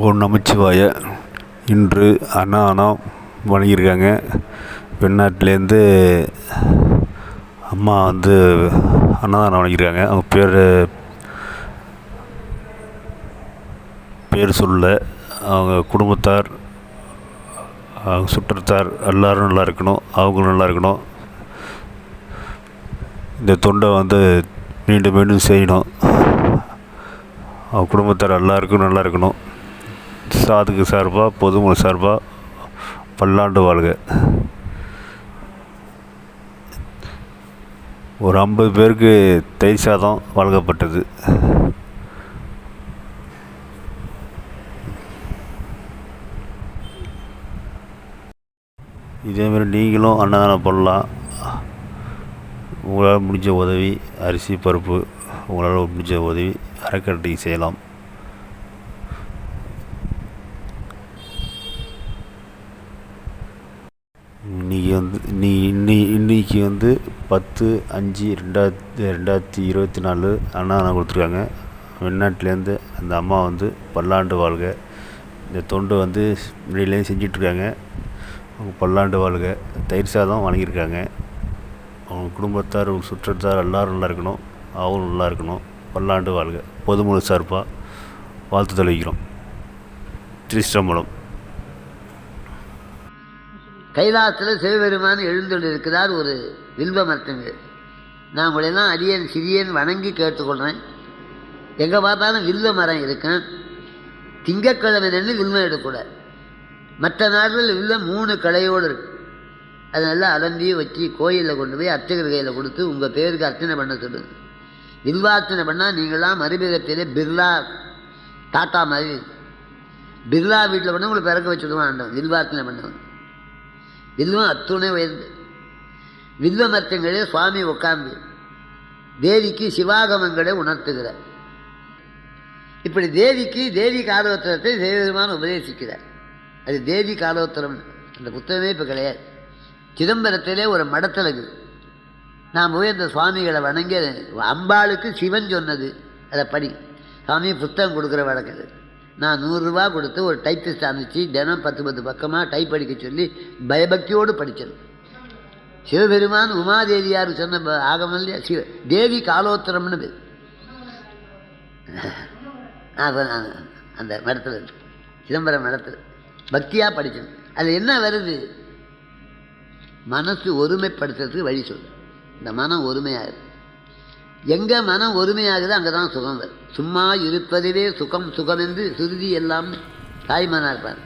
ஓம் நமச்சிவாய. இன்று அன்னதானம் வழங்கியிருக்காங்க. வெளிநாட்டிலேருந்து அம்மா அன்னதானம் வழங்கியிருக்காங்க. அவங்க பேர் சொல்ல. அவங்க குடும்பத்தார், அவங்க சுற்றத்தார் எல்லோரும் நல்லா இருக்கணும், அவங்களும் நல்லா இருக்கணும். இந்த தொண்டை மீண்டும் மீண்டும் செய்யணும். அவங்க குடும்பத்தார் எல்லாருக்கும் நல்லா இருக்கணும். சாதுக்கு சார்பாக, பொதுமக்கள் சார்பாக பல்லாண்டு வாழ்க. ஒரு 50 பேருக்கு தயிர் சாதம் வழங்கப்பட்டது. இதேமாதிரி நீங்களும் அன்னதானம் பண்ணலாம். உங்களால் முடிஞ்ச உதவி, அரிசி பருப்பு, உங்களால் முடிஞ்ச உதவி அறக்கட்டளைக்கு செய்யலாம். இன்னைக்கு 10/5/2024 அன்னதானம் கொடுத்துருக்காங்க. வெளிநாட்டிலேருந்து அந்த அம்மா பல்லாண்டு வாழ்க. இந்த தொண்டு முன்னாடியிலேருந்து செஞ்சிட்ருக்காங்க. அவங்க பல்லாண்டு வாழ்க. தயிர் சாதம் வழங்கியிருக்காங்க. அவங்க குடும்பத்தார், சுற்றத்தார் எல்லோரும் நல்லா இருக்கணும், அவங்களும் நல்லா இருக்கணும். பல்லாண்டு வாழ்க. பொதுமக்கள் சார்பாக வாழ்த்து தெரிவிக்கிறோம். திருச்சிற்றம்பலம். கைலாசத்தில் சிவபெருமான் எழுந்தொண்டிருக்கிறார். ஒரு வில்வ மரத்துங்க. நான் உங்களெல்லாம் அடியேன் சிறியன் வணங்கி கேட்டுக்கொள்கிறேன். எங்கே பார்த்தாலும் வில்வ மரம் இருக்கேன். திங்கக்கிழமை நின்று வில்வம் எடுக்கக்கூடாது. மற்ற நாட்களில் வில்வம் 3 களையோடு இருக்கு. அது நல்லா அலம்பி வச்சு கோயிலில் கொண்டு போய் அர்ச்சகர் கையில் கொடுத்து உங்கள் பேருக்கு அர்ச்சனை பண்ண சொல்லுது. வில்வார்ச்சனை பண்ணால் நீங்களாம் மறுபிறத்திலே பிர்லா டாட்டா மாதிரி பிர்லா வீட்டில் பண்ண உங்களுக்கு பிறக்க வச்சுடுவான் ஆண்டவன். வில்வார்ச்சனை பண்ணவன். வில்வம் அத்துணை உயர்ந்து வில்வ மரத்தங்களே சுவாமி உட்கார்ந்து தேவிக்கு சிவாகமங்களை உணர்த்துகிறார். இப்படி தேவி காலோத்தரத்தை சிவபெருமான் உபதேசிக்கிறார். அது தேவி காலோத்தரம். அந்த புத்தகமே இப்போ கிடையாது. சிதம்பரத்திலே ஒரு மடத்தில் இருக்குது. நான் போய் அந்த சுவாமிகளை வணங்கி அம்பாளுக்கு சிவன் சொன்னது அதை படி. சுவாமி புத்தகம் கொடுக்குற வழக்கது. நான் 100 ரூபா கொடுத்து ஒரு டைப்பிஸ்ட் அனுப்பிச்சு தினம் 10 பக்கமாக டைப் படிக்க சொல்லி பயபக்தியோடு படித்தது. சிவபெருமான் உமாதேவியார் சொன்ன ஆகமம் இல்லையா, தேவி காலோத்தரம்னு பேர். அந்த மடத்தில் இருக்கு, சிதம்பரம் மடத்தில் பக்தியாக படித்தது. அதில் என்ன வருது? மனசு ஒருமைப்படுத்துறதுக்கு வழி சொல்லு. இந்த மனம் ஒருமையாகுது. எங்கே மனம் ஒருமையாகுது அங்கே தான் சுகம் வரும். சும்மா இருப்பதுவே சுகம் சுகம் என்று சுருதி எல்லாம் தாய்மானார் இருப்பார்.